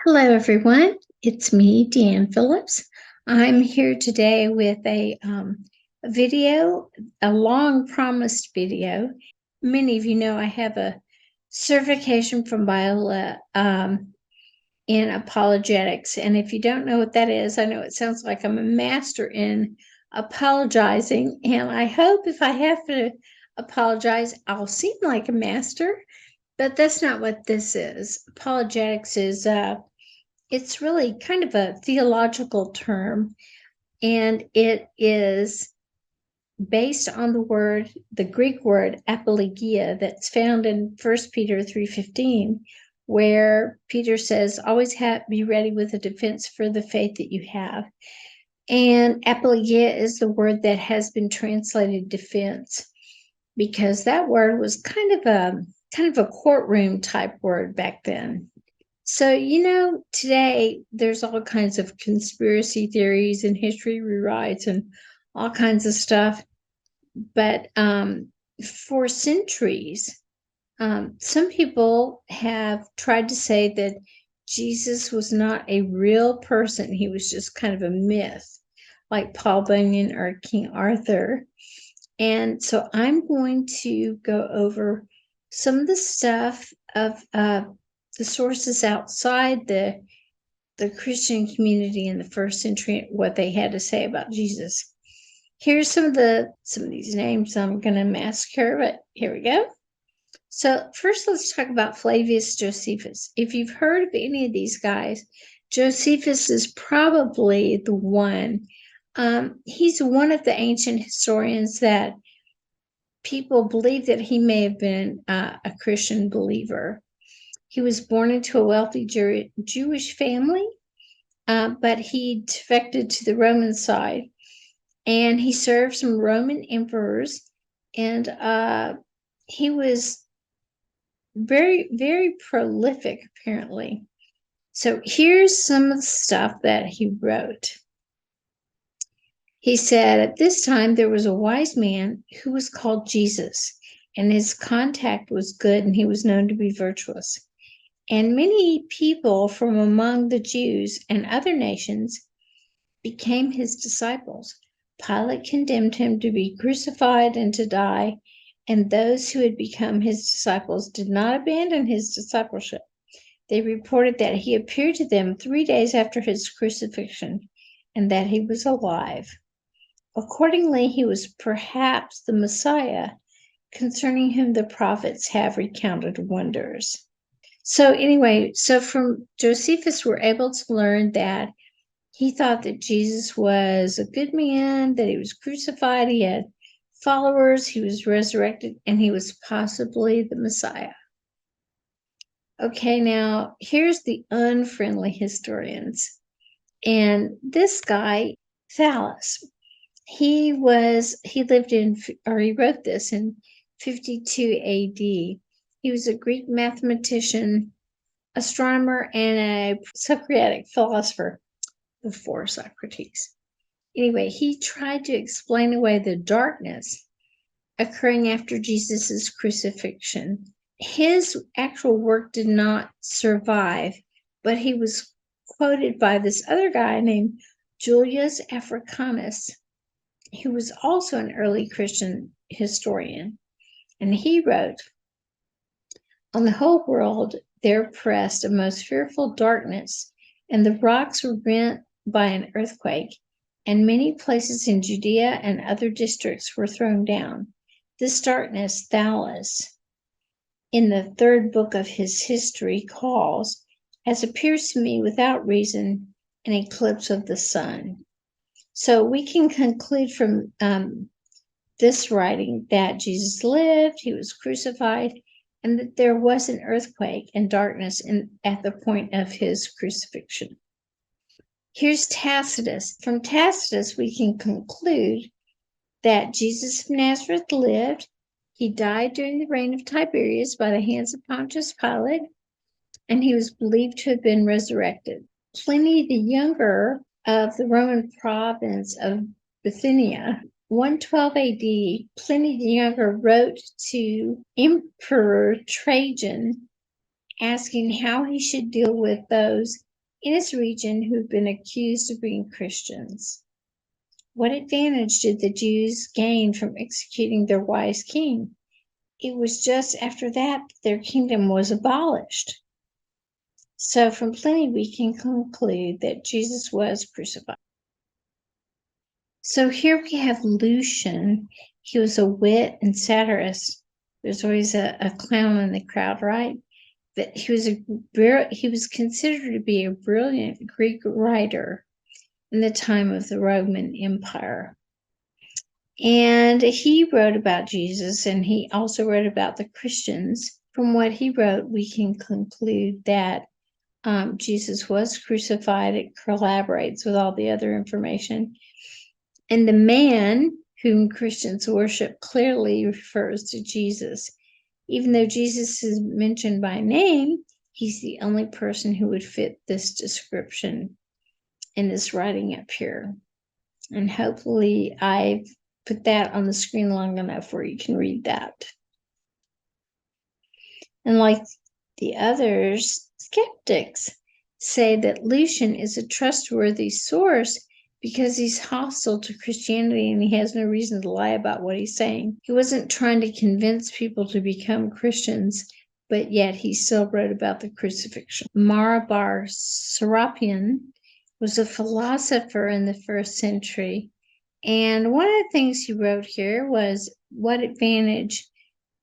Hello, everyone. It's me, Deanne Phillips. I'm here today with a video, a long promised video. Many of you know I have a certification from Biola in apologetics. And if you don't know what that is, I know it sounds like I'm a master in apologizing. And I hope if I have to apologize, I'll seem like a master. But that's not what this is. Apologetics is it's really kind of a theological term, and it is based on the Greek word apologia, that's found in 1 Peter 3:15, where Peter says, always be ready with a defense for the faith that you have. And apologia is the word that has been translated defense, because that word was kind of a courtroom type word back then. So, today there's all kinds of conspiracy theories and history rewrites and all kinds of stuff. But for centuries, some people have tried to say that Jesus was not a real person. He was just kind of a myth, like Paul Bunyan or King Arthur. And so I'm going to go over some of the stuff of the sources outside the Christian community in the first century, what they had to say about Jesus. Here's some of these names I'm going to massacre, but here we go. So first, let's talk about Flavius Josephus. If you've heard of any of these guys, Josephus is probably the one. He's one of the ancient historians that people believe that he may have been a Christian believer. He was born into a wealthy Jewish family, but he defected to the Roman side, and he served some Roman emperors, and he was very, very prolific, apparently. So here's some of the stuff that he wrote. He said, at this time, there was a wise man who was called Jesus, and his contact was good, and he was known to be virtuous. And many people from among the Jews and other nations became his disciples. Pilate condemned him to be crucified and to die, and those who had become his disciples did not abandon his discipleship. They reported that he appeared to them 3 days after his crucifixion and that he was alive. Accordingly, he was perhaps the Messiah, concerning whom the prophets have recounted wonders. So anyway, from Josephus, we're able to learn that he thought that Jesus was a good man, that he was crucified, he had followers, he was resurrected, and he was possibly the Messiah. Okay, now here's the unfriendly historians. And this guy, Thales, he wrote this in 52 AD. He was a Greek mathematician, astronomer, and a Socratic philosopher before Socrates. Anyway, he tried to explain away the darkness occurring after Jesus's crucifixion. His actual work did not survive, but he was quoted by this other guy named Julius Africanus, who was also an early Christian historian. And he wrote, on the whole world there pressed a most fearful darkness, and the rocks were rent by an earthquake, and many places in Judea and other districts were thrown down. This darkness Thales, in the third book of his history, calls, as appears to me without reason, an eclipse of the sun. So we can conclude from this writing that Jesus lived, he was crucified, and that there was an earthquake and darkness at the point of his crucifixion. Here's Tacitus. From Tacitus, we can conclude that Jesus of Nazareth lived. He died during the reign of Tiberius by the hands of Pontius Pilate, and he was believed to have been resurrected. Pliny the Younger of the Roman province of Bithynia, 112 AD, Pliny the Younger wrote to Emperor Trajan asking how he should deal with those in his region who had been accused of being Christians. What advantage did the Jews gain from executing their wise king? It was just after that their kingdom was abolished. So from plenty we can conclude that Jesus was crucified. So here we have Lucian. He was a wit and satirist. There's always a clown in the crowd, right? But he was considered to be a brilliant Greek writer in the time of the Roman Empire. And he wrote about Jesus, and he also wrote about the Christians. From what he wrote, we can conclude that Jesus was crucified. It collaborates with all the other information. And the man whom Christians worship clearly refers to Jesus. Even though Jesus is mentioned by name, he's the only person who would fit this description in this writing up here. And hopefully I've put that on the screen long enough where you can read that. And like the others, skeptics say that Lucian is a trustworthy source because he's hostile to Christianity and he has no reason to lie about what he's saying. He wasn't trying to convince people to become Christians, but yet he still wrote about the crucifixion. Mara bar Serapion was a philosopher in the 1st century. And one of the things he wrote here was, what advantage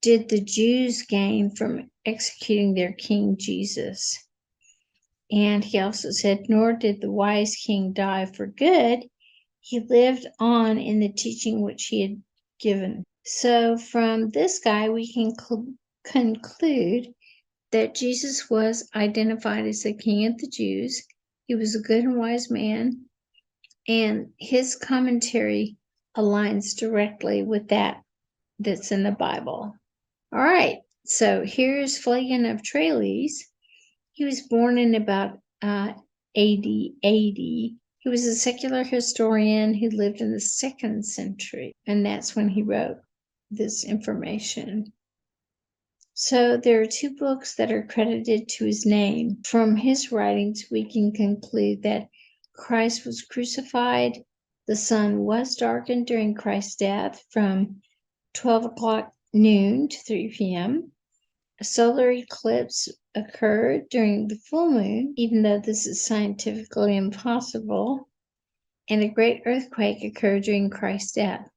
did the Jews gain from executing their king Jesus? And he also said, nor did the wise king die for good. He lived on in the teaching which he had given. So from this guy, we can conclude that Jesus was identified as the king of the Jews. He was a good and wise man, and his commentary aligns directly with that's in the Bible. All right, so here's Phlegon of Tralles. He was born in about AD 80. He was a secular historian who lived in the 2nd century, and that's when he wrote this information. So there are 2 books that are credited to his name. From his writings, we can conclude that Christ was crucified, the sun was darkened during Christ's death from 12 o'clock noon to 3 p.m., a solar eclipse occurred during the full moon, even though this is scientifically impossible, and a great earthquake occurred during Christ's death.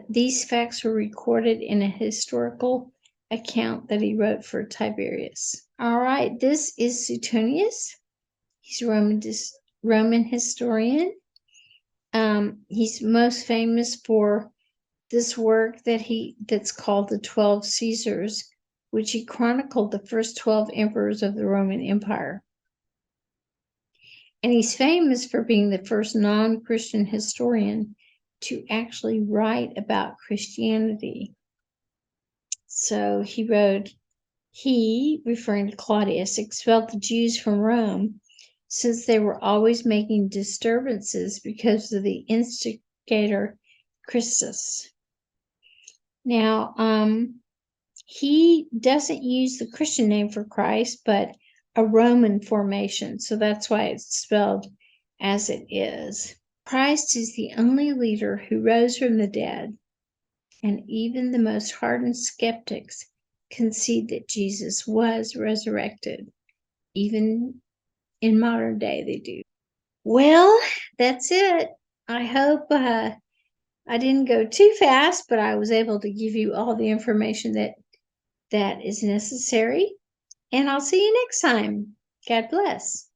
These facts were recorded in a historical account that he wrote for Tiberius. All right, this is Suetonius. He's a Roman historian. He's most famous for this work that's called the 12 Caesars, which he chronicled the first 12 emperors of the Roman Empire. And he's famous for being the first non-Christian historian to actually write about Christianity. So he wrote, referring to Claudius, expelled the Jews from Rome since they were always making disturbances because of the instigator Christus. Now, he doesn't use the Christian name for Christ, but a Roman formation. So that's why it's spelled as it is. Christ is the only leader who rose from the dead, and even the most hardened skeptics concede that Jesus was resurrected. Even in modern day, they do. Well, that's it. I hope I didn't go too fast, but I was able to give you all the information that is necessary. And I'll see you next time. God bless.